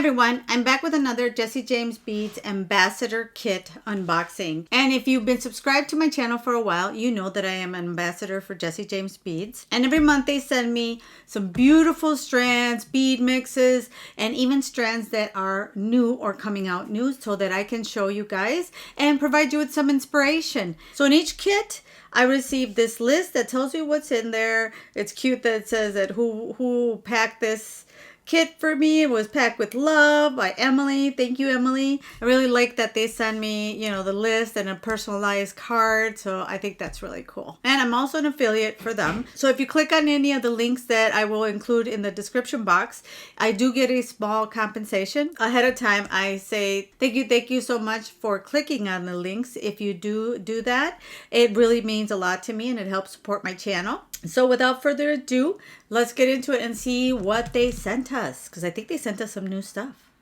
everyone, I'm back with another Jesse James Beads Ambassador Kit unboxing. And if you've been subscribed to my channel for a while, you know that I am an ambassador for Jesse James Beads. And every month they send me some beautiful strands, bead mixes, and even strands that are new or coming out new so that I can show you guys and provide you with some inspiration. So in each kit, I received this list that tells you what's in there. It's cute that it says that who packed this kit for me. It was packed with love by Emily. Thank you, Emily. I really like that they send me, the list and a personalized card. So I think that's really cool. And I'm also an affiliate for them. So if you click on any of the links that I will include in the description box, I do get a small compensation. Ahead of time, I say thank you so much for clicking on the links. If you do that, it really means a lot to me and it helps support my channel. So without further ado, let's get into it and see what they sent us, because I think they sent us some new stuff.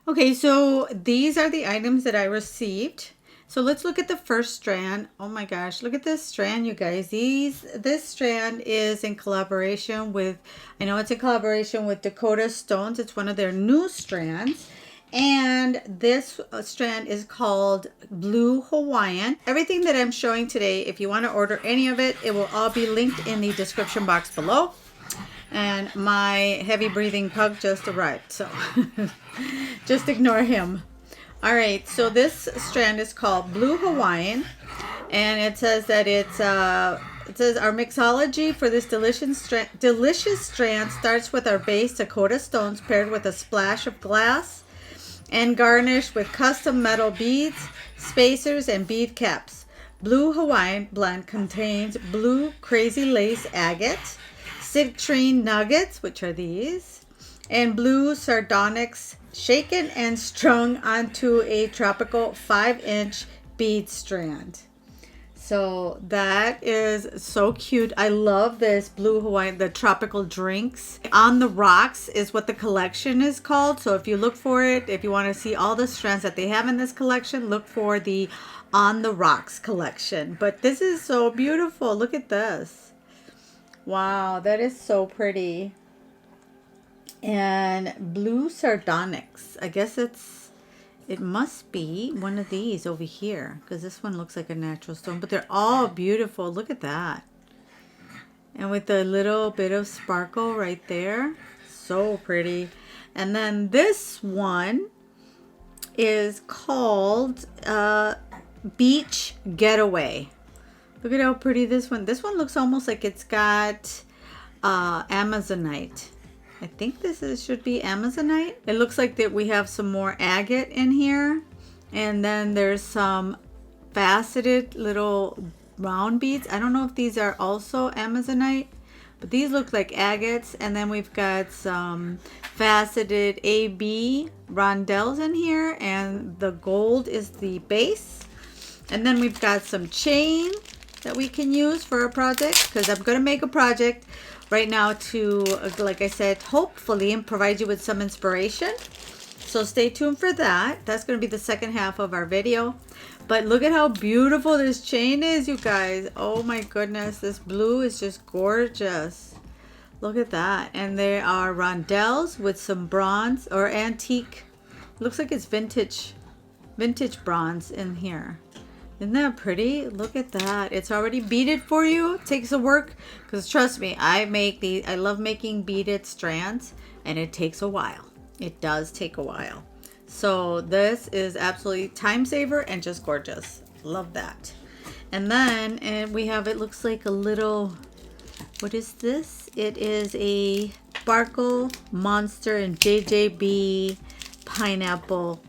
Okay, so these are the items that I received. So let's look at the first strand. Oh my gosh, look at this strand, you guys. This strand is in collaboration with, I know it's in collaboration with Dakota Stones. It's one of their new strands. And this strand is called Blue Hawaiian. Everything that I'm showing today, if you want to order any of it, it will all be linked in the description box below. And my heavy breathing pug just arrived, so just ignore him. All right, so this strand is called Blue Hawaiian, and it says that it says our mixology for this delicious strand starts with our base Dakota Stones paired with a splash of glass and garnished with custom metal beads, spacers, and bead caps. Blue Hawaiian blend contains blue crazy lace agate, citrine nuggets, which are these, and blue sardonyx shaken and strung onto a tropical 5-inch bead strand. So that is so cute. I love this Blue Hawaiian, the tropical drinks. On the Rocks is what the collection is called. So if you look for it, if you want to see all the strands that they have in this collection, look for the On the Rocks collection. But this is so beautiful. Look at this. Wow, that is so pretty. And blue sardonyx. I guess it must be one of these over here, because this one looks like a natural stone, but they're all beautiful. Look at that. And with a little bit of sparkle right there. So pretty. And then this one is called Beach Getaway. Look at how pretty this one. This one looks almost like it's got Amazonite. I think this should be Amazonite. It looks like that we have some more agate in here. And then there's some faceted little round beads. I don't know if these are also Amazonite, but these look like agates. And then we've got some faceted AB rondelles in here. And the gold is the base. And then we've got some chain that we can use for a project, because I'm going to make a project right now to, like I said, hopefully provide you with some inspiration. So stay tuned for that. That's going to be the second half of our video. But look at how beautiful this chain is, you guys. Oh my goodness, this blue is just gorgeous. Look at that. And there are rondelles with some bronze or antique. Looks like it's vintage bronze in here. Isn't that pretty? Look at that. It's already beaded for you. It takes the work, because trust me, I love making beaded strands, and it takes a while. It does take a while. So this is absolutely time saver and just gorgeous. Love that. And then we have, it looks like a little, what is this? It is a Sparkle Monster and JJB pineapple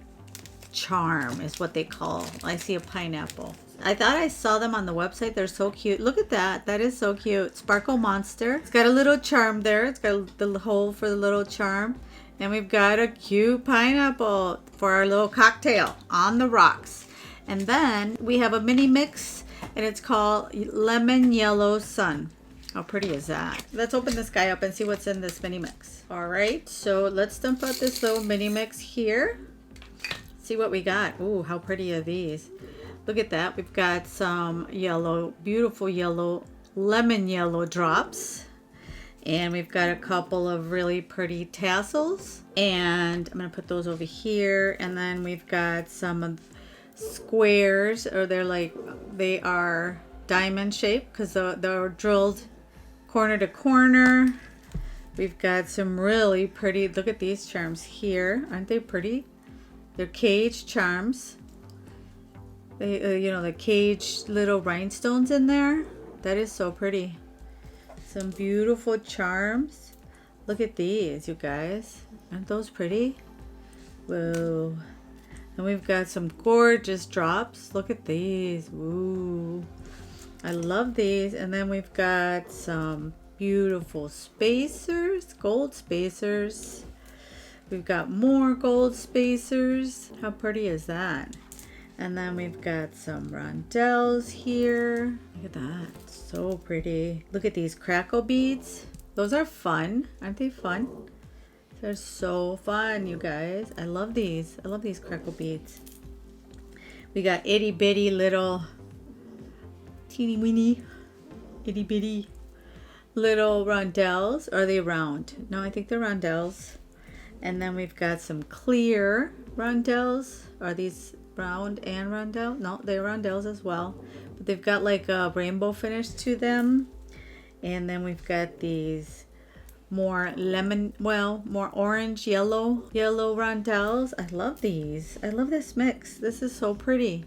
charm is what they call. I see a pineapple. I thought I saw them on the website. They're so cute. Look at that. That is so cute. Sparkle Monster. It's got a little charm there. It's got the hole for the little charm. And we've got a cute pineapple for our little cocktail on the rocks. And then we have a mini mix, and it's called Lemon Yellow Sun. How pretty is that? Let's open this guy up and see what's in this mini mix. All right, so let's dump out this little mini mix here. See what we got. Ooh, how pretty are these? Look at that. We've got some yellow, beautiful yellow, lemon yellow drops. And we've got a couple of really pretty tassels. And I'm going to put those over here. And then we've got some squares, or they are diamond shaped because they're drilled corner to corner. We've got some really pretty, look at these charms here. Aren't they pretty? They're cage charms. They, the cage little rhinestones in there. That is so pretty. Some beautiful charms. Look at these, you guys. Aren't those pretty? Whoa. And we've got some gorgeous drops. Look at these. Ooh. I love these. And then we've got some beautiful spacers, gold spacers. We've got more gold spacers. How pretty is that? And then we've got some rondelles here. Look at that. So pretty. Look at these crackle beads. Those are fun. Aren't they fun? They're so fun, you guys. I love these. I love these crackle beads. We got itty bitty little teeny weeny itty bitty little rondelles. Are they round? No, I think they're rondelles. And then we've got some clear rondelles. Are these round and rondelle? No, they're rondelles as well. But they've got like a rainbow finish to them. And then we've got these more more orange, yellow rondelles. I love these. I love this mix. This is so pretty.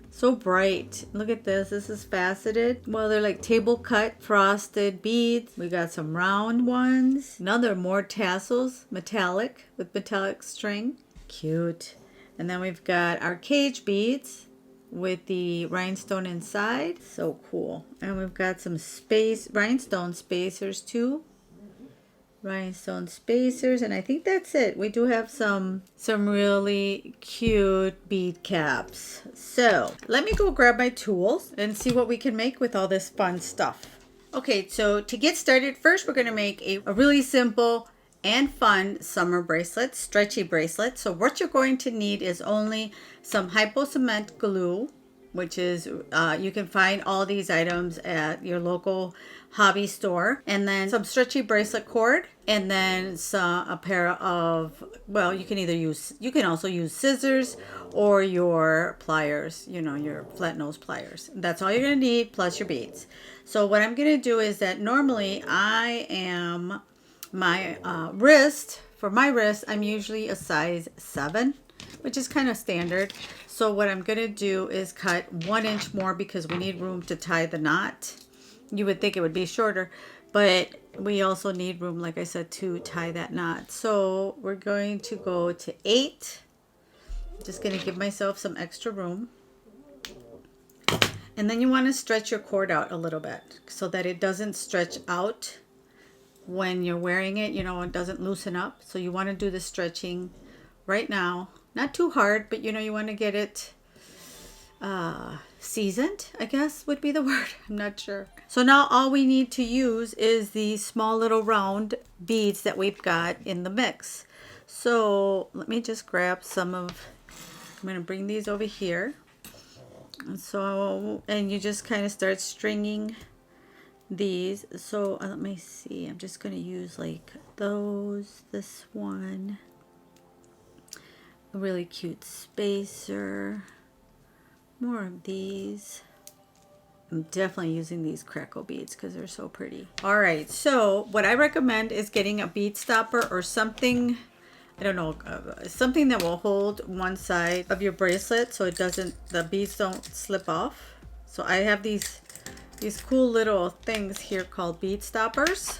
So bright. Look at this. This is faceted. Well, they're like table cut frosted beads. We got some round ones. Another more tassels, metallic with metallic string. Cute. And then we've got our cage beads with the rhinestone inside. So cool. And we've got some rhinestone spacers too. Rhinestone spacers, and I think that's it. We do have some really cute bead caps. So let me go grab my tools and see what we can make with all this fun stuff. Okay, so to get started, first we're going to make a really simple and fun summer bracelet, stretchy bracelet. So what you're going to need is only some hypo cement glue, which is you can find all these items at your local hobby store, and then some stretchy bracelet cord, and then a pair of, well, you can also use scissors or your pliers, your flat nose pliers. That's all you're gonna need, plus your beads. So what I'm gonna do is that normally my wrist, I'm usually a size 7, which is kind of standard. So what I'm gonna do is cut 1 inch more because we need room to tie the knot. You would think it would be shorter, but we also need room, like I said, to tie that knot. So we're going to go to 8. Just going to give myself some extra room. And then you want to stretch your cord out a little bit so that it doesn't stretch out when you're wearing it, it doesn't loosen up. So you want to do the stretching right now. Not too hard, but you want to get it seasoned, I guess would be the word. I'm not sure. So now all we need to use is the small little round beads that we've got in the mix. So let me just grab I'm going to bring these over here. And you just kind of start stringing these. So let me see. I'm just going to use like this one. A really cute spacer. More of these. I'm definitely using these crackle beads because they're so pretty. All right, so what I recommend is getting a bead stopper or something, I don't know, something that will hold one side of your bracelet so the beads don't slip off. So I have these cool little things here called bead stoppers.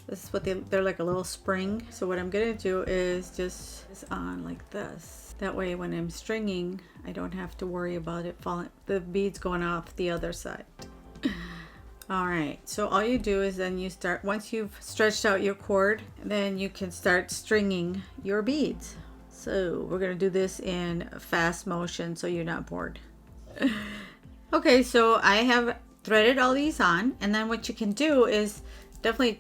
This is what they're like, a little spring. So what I'm gonna do is just on like this. That way when I'm stringing, I don't have to worry about it the beads going off the other side. All right, so all you do is then once you've stretched out your cord, then you can start stringing your beads. So we're gonna do this in fast motion so you're not bored. Okay, so I have threaded all these on, and then what you can do is definitely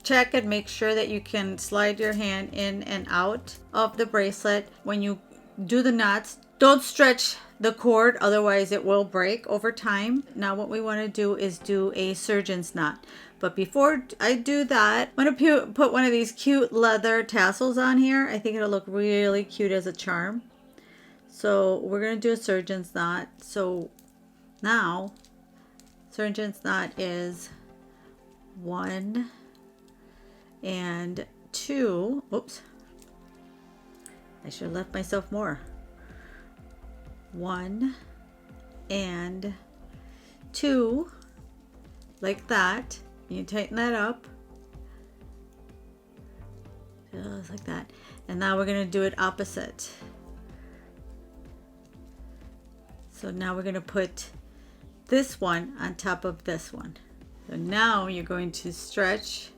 check and make sure that you can slide your hand in and out of the bracelet when you do the knots. Don't stretch the cord, otherwise it will break over time. Now what we want to do is do a surgeon's knot. But before I do that, I'm gonna put one of these cute leather tassels on here. I think it'll look really cute as a charm. So we're gonna do a surgeon's knot. So now surgeon's knot is 1 and 2. Oops, I should have left myself more. 1 and 2, like that. You tighten that up just like that. And now we're going to do it opposite. So now we're going to put this one on top of this one. So now you're going to stretch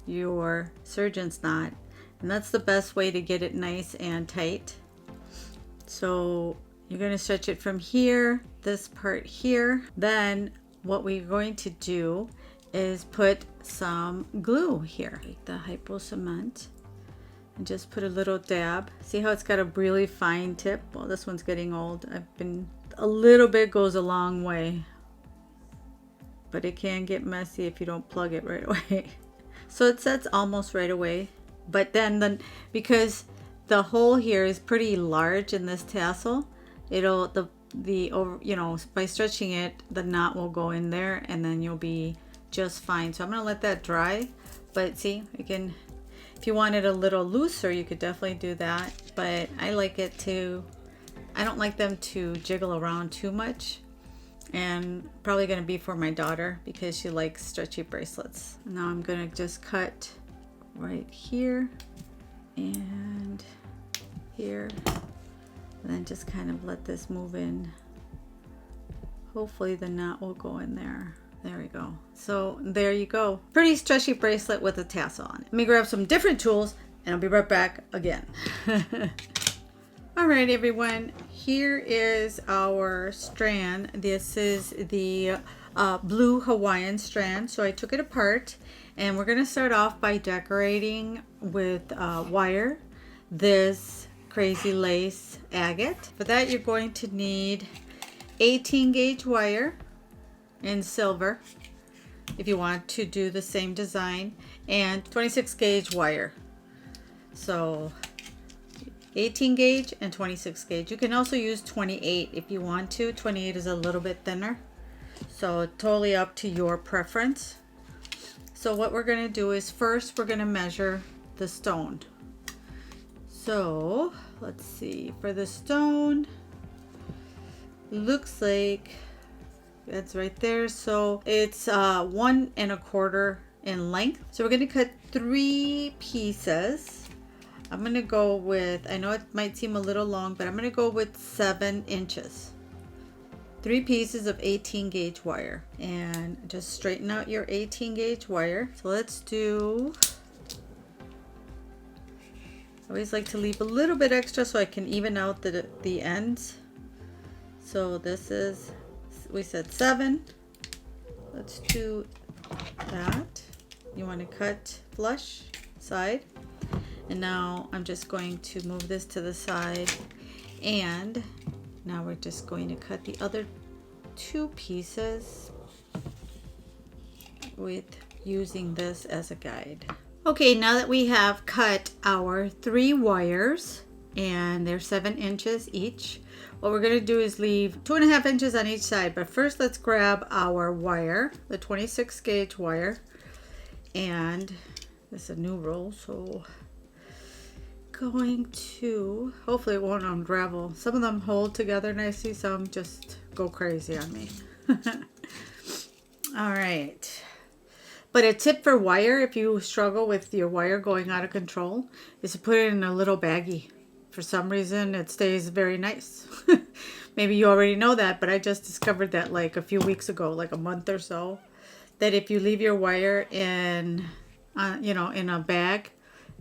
your surgeon's knot, and that's the best way to get it nice and tight. So you're going to stretch it from here, this part here. Then what we're going to do is put some glue here. Take the hypo cement and just put a little dab. See how it's got a really fine tip? Well, this one's getting old. A little bit goes a long way, but it can get messy if you don't plug it right away. So it sets almost right away, but then because the hole here is pretty large in this tassel, it'll by stretching it, the knot will go in there, and then you'll be just fine. So I'm gonna let that dry. But see, again, if you want it a little looser, you could definitely do that. But I like it to, I don't like them to jiggle around too much. And probably gonna be for my daughter because she likes stretchy bracelets. Now I'm gonna just cut right here and here, and then just kind of let this move in. Hopefully the knot will go in there. There we go. So there you go. Pretty stretchy bracelet with a tassel on it. Let me grab some different tools and I'll be right back again. All right, everyone, here is our strand. This is the blue Hawaiian strand. So I took it apart, and we're gonna start off by decorating with wire this crazy lace agate. For that, you're going to need 18 gauge wire in silver if you want to do the same design, and 26 gauge wire. So 18 gauge and 26 gauge. You can also use 28 if you want to. 28 is a little bit thinner, so totally up to your preference. So what we're going to do is first we're going to measure the stone. So let's see, for the stone, looks like that's right there. So it's 1 1/4 in length. So we're going to cut 3 pieces. I'm going to go with, I know it might seem a little long, but I'm going to go with 7 inches. 3 pieces of 18 gauge wire, and just straighten out your 18 gauge wire. So let's do, I always like to leave a little bit extra so I can even out the ends. So this is, we said 7. Let's do that. You want to cut flush side. And now I'm just going to move this to the side, and now we're just going to cut the other 2 pieces with using this as a guide. Okay, now that we have cut our 3 wires and they're 7 inches each, what we're going to do is leave 2.5 inches on each side. But first, let's grab our wire, the 26 gauge wire, and this is a new roll, so going to, hopefully it won't unravel. Some of them hold together nicely, some just go crazy on me. All right, but a tip for wire, if you struggle with your wire going out of control, is to put it in a little baggie. For some reason it stays very nice. Maybe you already know that, but I just discovered that like a few weeks ago, like a month or so, that if you leave your wire in in a bag,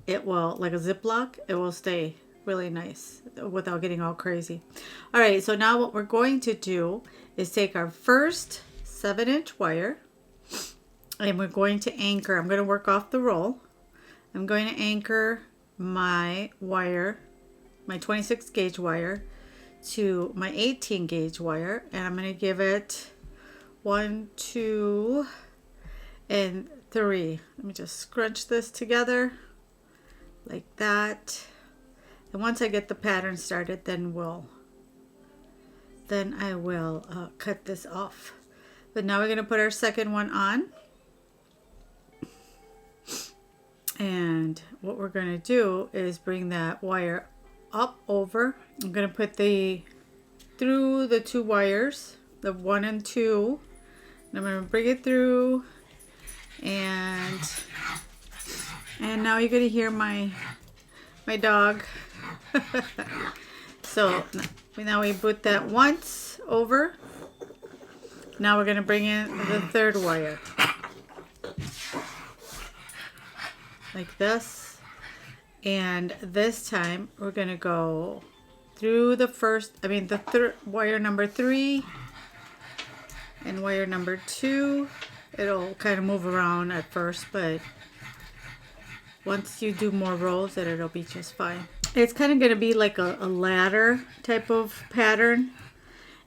it will, like a Ziploc, it will stay really nice without getting all crazy. All right, so now what we're going to do is take our first 7-inch wire, and we're going to anchor. I'm going to work off the roll. I'm going to anchor my wire, my 26 gauge wire, to my 18 gauge wire, and I'm going to give it 1, 2, and 3. Let me just scrunch this together like that. And once I get the pattern started, then I will cut this off. But now we're going to put our second one on. And what we're going to do is bring that wire up over. I'm going to put through the 2 wires, the 1 and 2. And I'm going to bring it through. And now you're going to hear my dog. So now we put that once over. Now we're going to bring in the 3rd wire. Like this. And this time we're going to go through the wire number 3 and wire number 2. It'll kind of move around at first, but once you do more rows, it'll be just fine. It's kind of going to be like a ladder type of pattern.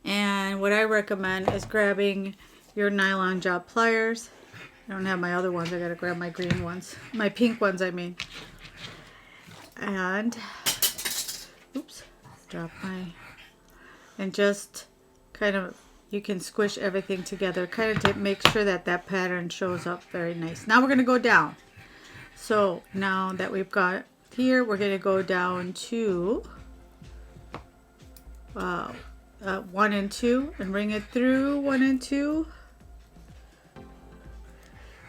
And what I recommend is grabbing your nylon job pliers. I don't have my other ones. I got to grab my green ones. My pink ones, I mean. And, oops, and just kind of, you can squish everything together, kind of to make sure that that pattern shows up very nice. Now we're going to go down. So now that we've got here, we're going to go down to 1 and 2 and bring it through 1 and 2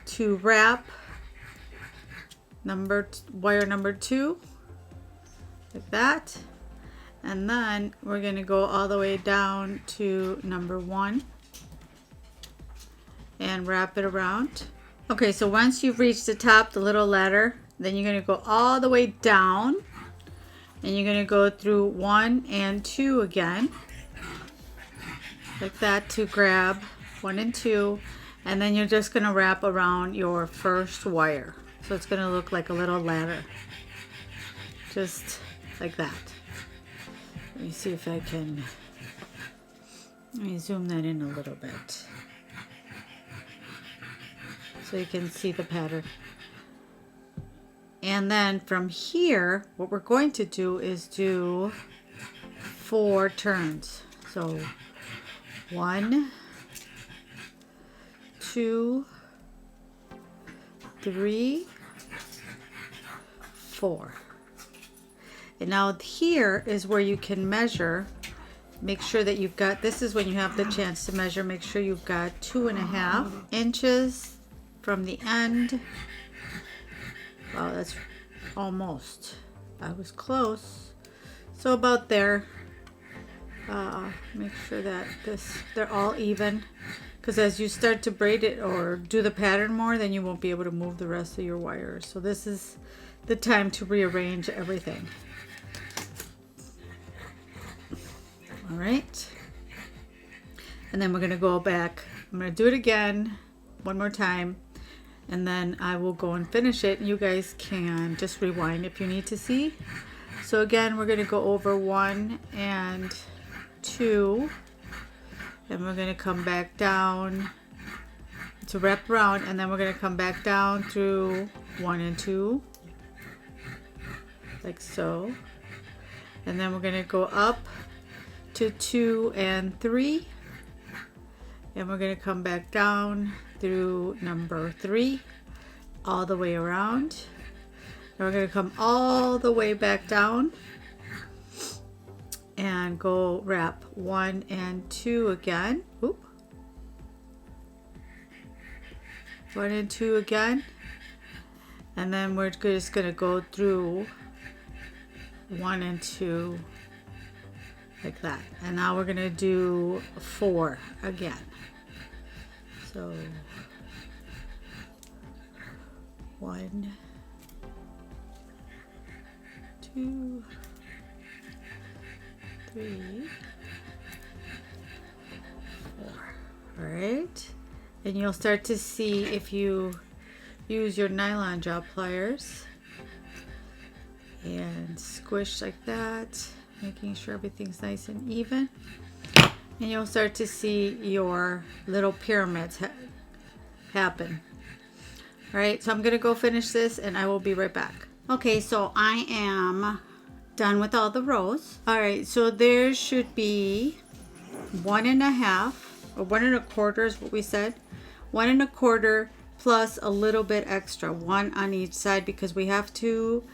to wrap wire number 2 like that. And then we're going to go all the way down to number 1 and wrap it around. Okay, so once you've reached the top, the little ladder, then you're going to go all the way down and you're going to go through 1 and 2 again like that to grab 1 and 2, and then you're just going to wrap around your first wire. So it's going to look like a little ladder, just like that. Let me see if I can, let me zoom that in a little bit so you can see the pattern. And then from here, what we're going to do is do 4 turns. So 1, 2, 3, 4. And now here is where you can measure. Make sure that you've got, this is when you have the chance to measure, make sure you've got 2.5 inches from the end. Wow, that's almost, I was close. So about there. Make sure that they're all even, because as you start to braid it or do the pattern more, then you won't be able to move the rest of your wires. So this is the time to rearrange everything. All right, and then we're going to go back. I'm going to do it again one more time, and then I will go and finish it. You guys can just rewind if you need to see. So again, we're going to go over 1 and 2, and we're going to come back down to wrap around, and then we're going to come back down through 1 and 2 like so, and then we're going to go up to 2 and 3, and we're going to come back down through number 3 all the way around, and we're going to come all the way back down and go wrap 1 and 2 again. Oop. 1 and 2 again, and then we're just going to go through 1 and 2 like that. And now we're going to do 4 again. So 1, 2, 3, 4. All right. And you'll start to see, if you use your nylon job pliers and squish like that, making sure everything's nice and even, and you'll start to see your little pyramids happen. All right, so I'm gonna go finish this and I will be right back. Okay, so I am done with all the rows. All right, so there should be 1.5 or 1.25 is what we said. 1.25 plus a little bit extra, one on each side, because you have to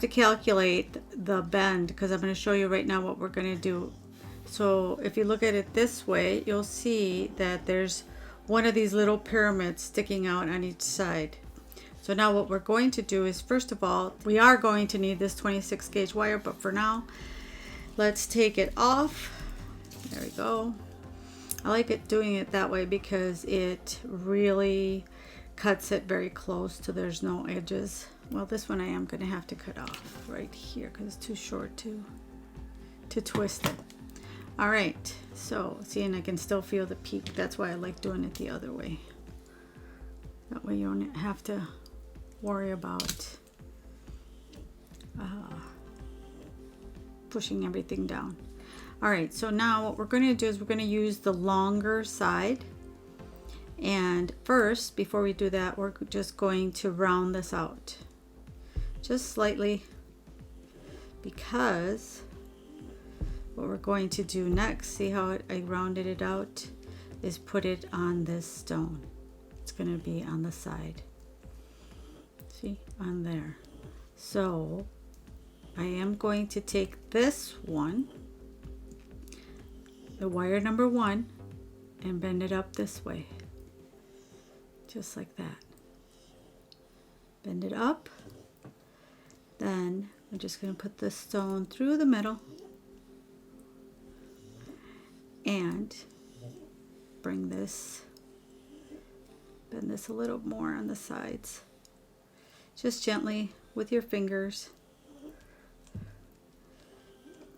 calculate the bend, because I'm going to show you right now what we're going to do. So if you look at it this way, you'll see that there's one of these little pyramids sticking out on each side. So now what we're going to do is, first of all, we are going to need this 26 gauge wire, but for now, let's take it off. There we go. I like it doing it that way because it really cuts it very close so there's no edges. Well, this one I am going to have to cut off right here because it's too short to twist it. All right, so see, and I can still feel the peak. That's why I like doing it the other way. That way you don't have to worry about pushing everything down. All right, so now what we're going to do is we're going to use the longer side. And first, before we do that, we're just going to round this out. Just slightly, because what we're going to do next, see how I rounded it out, is put it on this stone. It's going to be on the side. See, on there. So I am going to take this one, the wire number 1, and bend it up this way, just like that. Bend it up. Then we're just going to put the stone through the middle and bring this, bend this a little more on the sides, just gently with your fingers.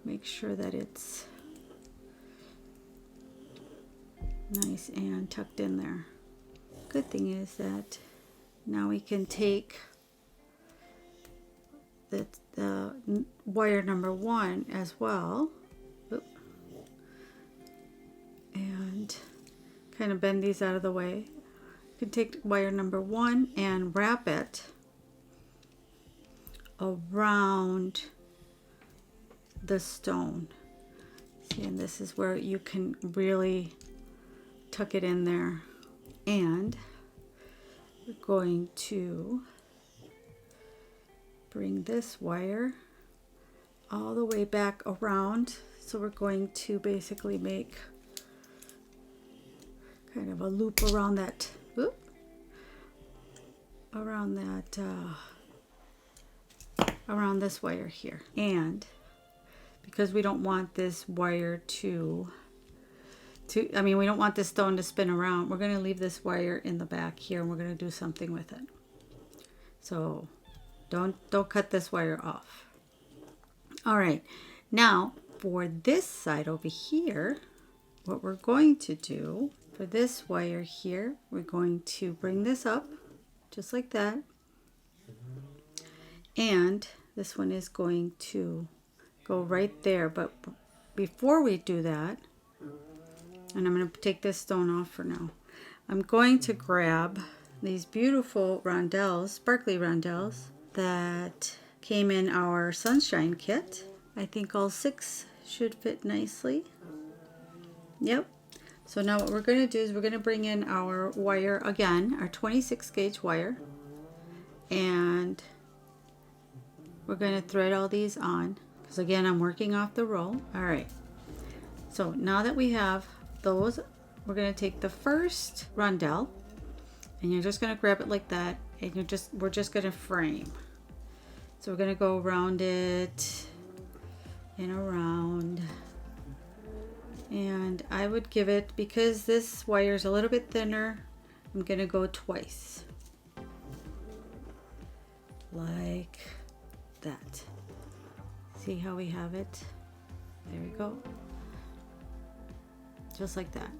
Make sure that it's nice and tucked in there. Good thing is that now we can take the wire number 1 as well. Oop. And kind of bend these out of the way. You can take wire number 1 and wrap it around the stone. See, and this is where you can really tuck it in there. And we're going to bring this wire all the way back around. So we're going to basically make kind of a loop around that, around this wire here. And because we don't want this wire we don't want this stone to spin around, we're going to leave this wire in the back here and we're going to do something with it. So don't cut this wire off. All right, now for this side over here, what we're going to do for this wire here, we're going to bring this up just like that. And this one is going to go right there. But before we do that, and I'm going to take this stone off for now, I'm going to grab these beautiful rondelles, sparkly rondelles, that came in our sunshine kit. I think all 6 should fit nicely. Yep. So now what we're going to do is we're going to bring in our wire again, our 26 gauge wire, and we're going to thread all these on, because again, I'm working off the roll. All right. So now that we have those, we're going to take the first rondelle and you're just going to grab it like that, and we're just going to frame. So we're going to go around it and around, and I would give it, because this wire is a little bit thinner, I'm going to go twice, like that. See how we have it? There we go. Just like that.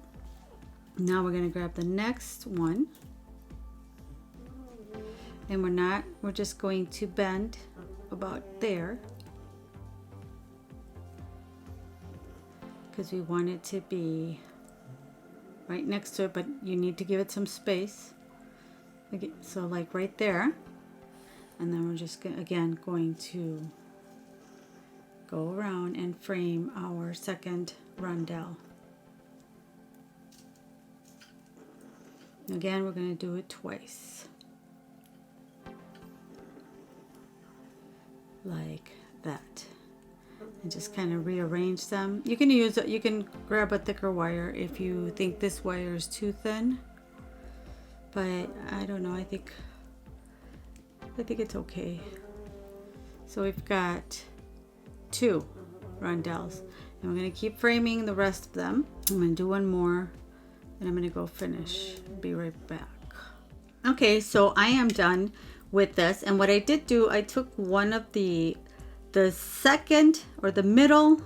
Now we're going to grab the next one, and we're just going to bend about there, because we want it to be right next to it, but you need to give it some space. So like right there. And then we're just again going to go around and frame our second rondelle. Again, we're going to do it twice. Like that. And just kind of rearrange them. You can grab a thicker wire if you think this wire is too thin. But I don't know, I think it's okay. So we've got 2 rondelles. And we're going to keep framing the rest of them. I'm going to do one more and I'm going to go finish. Be right back. Okay, so I am done with this. And what I did do, I took one of the second or the middle.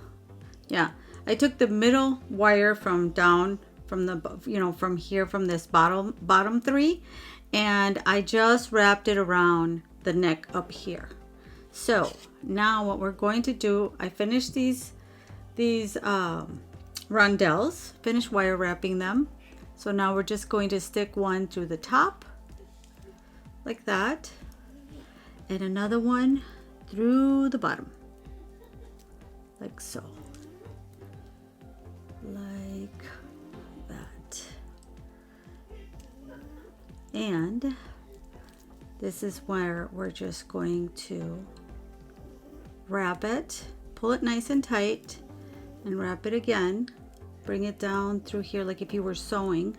Yeah, I took the middle wire from down from the, you know, from here, from this bottom 3, and I just wrapped it around the neck up here. So now what we're going to do, I finished these rondelles, finished wire wrapping them. So now we're just going to stick one through the top like that, and another one through the bottom like so, like that. And this is where we're just going to wrap it, pull it nice and tight, and wrap it again. Bring it down through here like if you were sewing.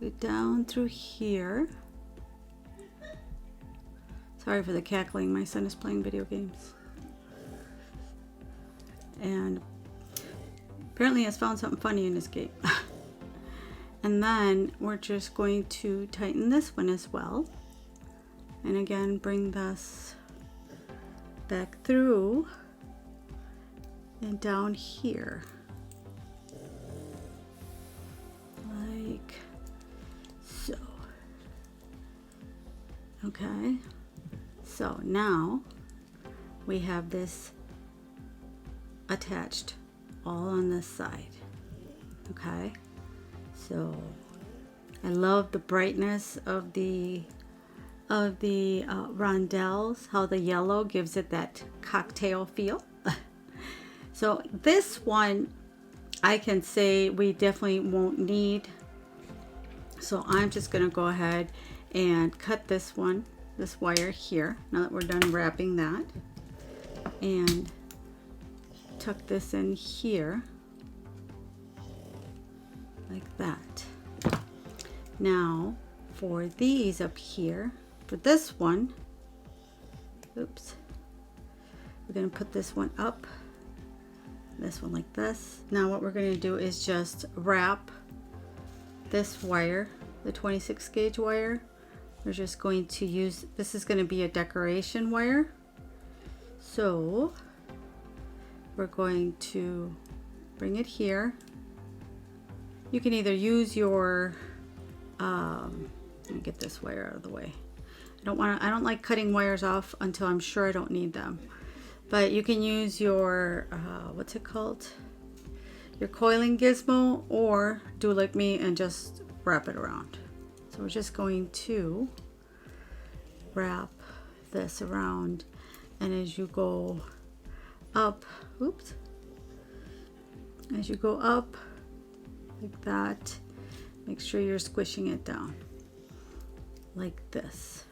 It down through here. Sorry for the cackling, my son is playing video games. And apparently has found something funny in this game. And then we're just going to tighten this one as well. And again, bring this back through and down here. Like so. Okay. So now we have this attached all on this side. Okay. So I love the brightness of the rondelles, how the yellow gives it that cocktail feel. So this one I can say we definitely won't need. So I'm just going to go ahead and cut this one, this wire here, now that we're done wrapping that, and tuck this in here like that. Now for these up here, for this one, oops, we're going to put this one up, this one like this. Now what we're going to do is just wrap this wire, the 26 gauge wire. We're just going to use, this is going to be a decoration wire. So we're going to bring it here. You can either use your, let me get this wire out of the way. I don't like cutting wires off until I'm sure I don't need them. But you can use your, what's it called? Your coiling gizmo, or do like me and just wrap it around. So we're just going to wrap this around, and as you go up, oops, as you go up like that, make sure you're squishing it down like this.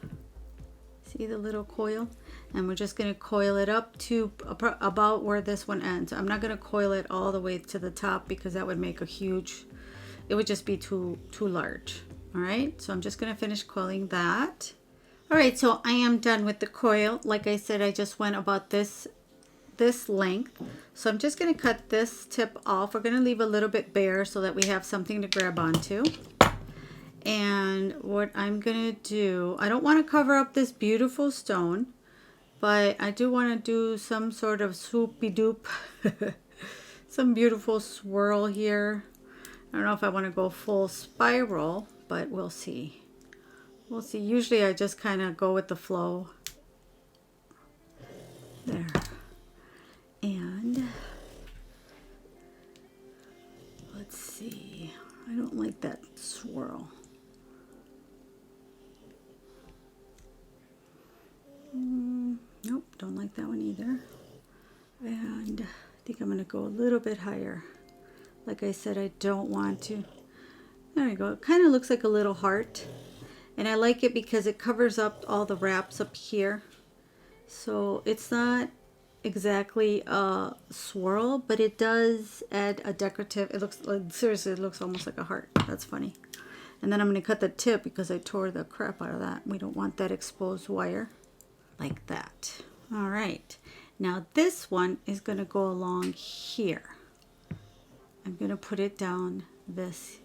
See the little coil? And we're just going to coil it up to about where this one ends. I'm not going to coil it all the way to the top because that would make a huge, it would just be too large. All right, so I'm just going to finish coiling that. All right, so I am done with the coil. Like I said, I just went about this length. So I'm just going to cut this tip off. We're going to leave a little bit bare so that we have something to grab onto. And what I'm going to do, I don't want to cover up this beautiful stone, but I do want to do some sort of swoopy-doop, some beautiful swirl here. I don't know if I want to go full spiral, but we'll see. We'll see. Usually I just kind of go with the flow. There. And let's see. I don't like that swirl. And I think I'm going to go a little bit higher. Like I said, I don't want to. There we go. It kind of looks like a little heart. And I like it because it covers up all the wraps up here. So it's not exactly a swirl, but it does add a decorative. It looks like, seriously, it looks almost like a heart. That's funny. And then I'm going to cut the tip because I tore the crap out of that. We don't want that exposed wire like that. All right. Now this one is going to go along here. I'm going to put it down this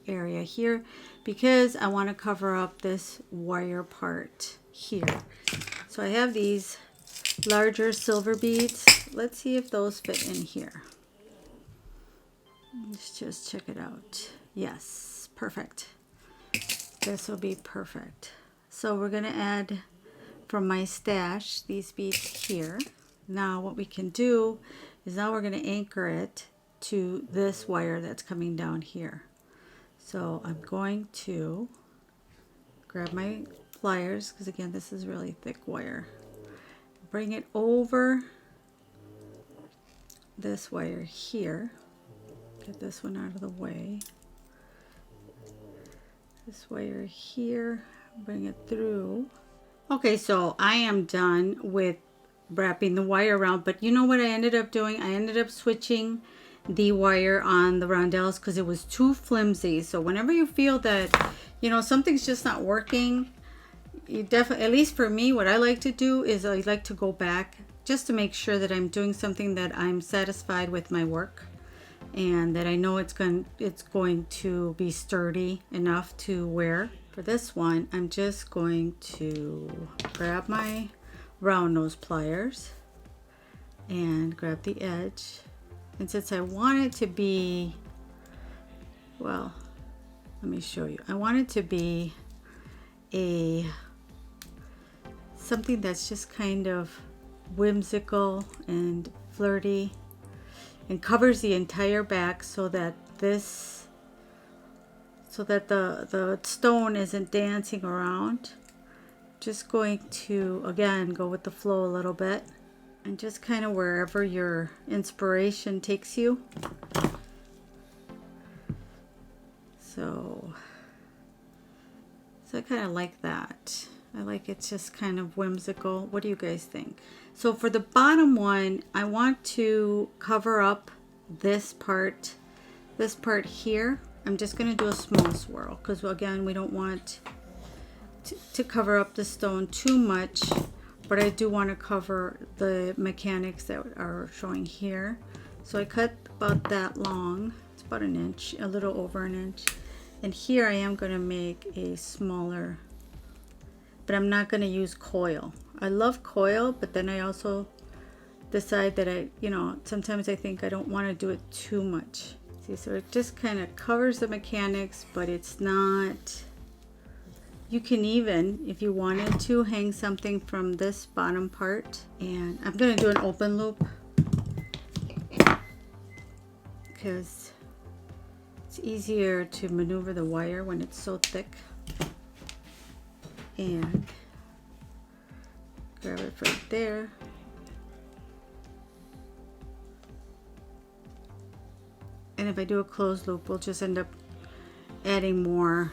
area here because I want to cover up this wire part here. So I have these larger silver beads. Let's see if those fit in here. Let's just check it out. Yes, perfect. This will be perfect. So we're going to add from my stash these beads here. Now what we can do is now we're going to anchor it to this wire that's coming down here. So I'm going to grab my pliers, because again, this is really thick wire. Bring it over this wire here. Get this one out of the way. This wire here, bring it through. Okay, so I am done with wrapping the wire around, but you know what I ended up doing? I ended up switching the wire on the rondelles because it was too flimsy. So whenever you feel that, you know, something's just not working, you definitely, at least for me, what I like to do is I like to go back just to make sure that I'm doing something that I'm satisfied with my work and that I know it's going to be sturdy enough to wear. For this one, I'm just going to grab my round nose pliers and grab the edge. And since I want it to be, well, let me show you. I want it to be something that's just kind of whimsical and flirty and covers the entire back so that the stone isn't dancing around. Just going to, again, go with the flow a little bit. And just kind of wherever your inspiration takes you. So I kind of like that. I like it's just kind of whimsical. What do you guys think? So for the bottom one, I want to cover up this part here. I'm just going to do a small swirl because, again, we don't want to cover up the stone too much. But I do want to cover the mechanics that are showing here. So I cut about that long. It's about an inch, a little over an inch. And here I am going to make a smaller, but I'm not going to use coil. I love coil, but then I also decide that sometimes I think I don't want to do it too much. See, so it just kind of covers the mechanics, but it's not. You can even, if you wanted to, hang something from this bottom part. And I'm going to do an open loop because it's easier to maneuver the wire when it's so thick. And grab it right there. And if I do a closed loop, we'll just end up adding more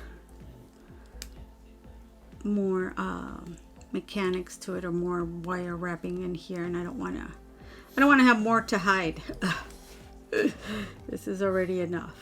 mechanics to it, or more wire wrapping in here, and I don't want to have more to hide. This is already enough.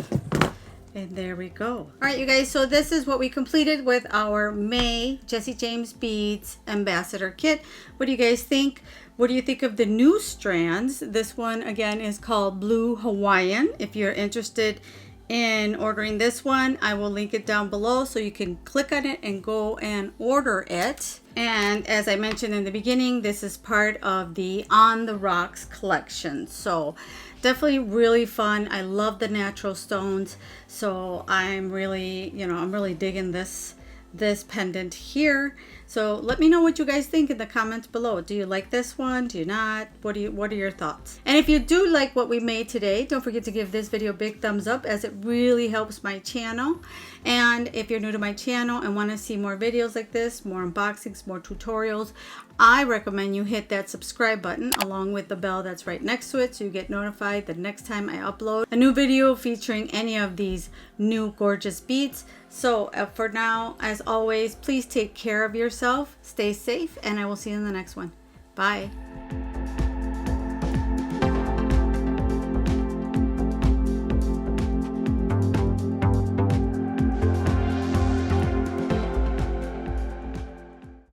And there we go. All right, you guys, so this is what we completed with our May Jessie James Beads Ambassador Kit. What do you guys think? What do you think of the new strands? This one, again, is called Blue Hawaiian. If you're interested in ordering this one, I will link it down below so you can click on it and go and order it. And as I mentioned in the beginning, this is part of the On the Rocks collection. So definitely really fun. I love the natural stones. So I'm really, I'm really digging this pendant here. So let me know what you guys think in the comments below. Do you like this one? Do you not? What are your thoughts? And if you do like what we made today, don't forget to give this video a big thumbs up, as it really helps my channel. And if you're new to my channel and want to see more videos like this, more unboxings, more tutorials, I recommend you hit that subscribe button along with the bell that's right next to it so you get notified the next time I upload a new video featuring any of these new gorgeous beads. So for now, as always, please take care of yourself, stay safe, and I will see you in the next one. Bye.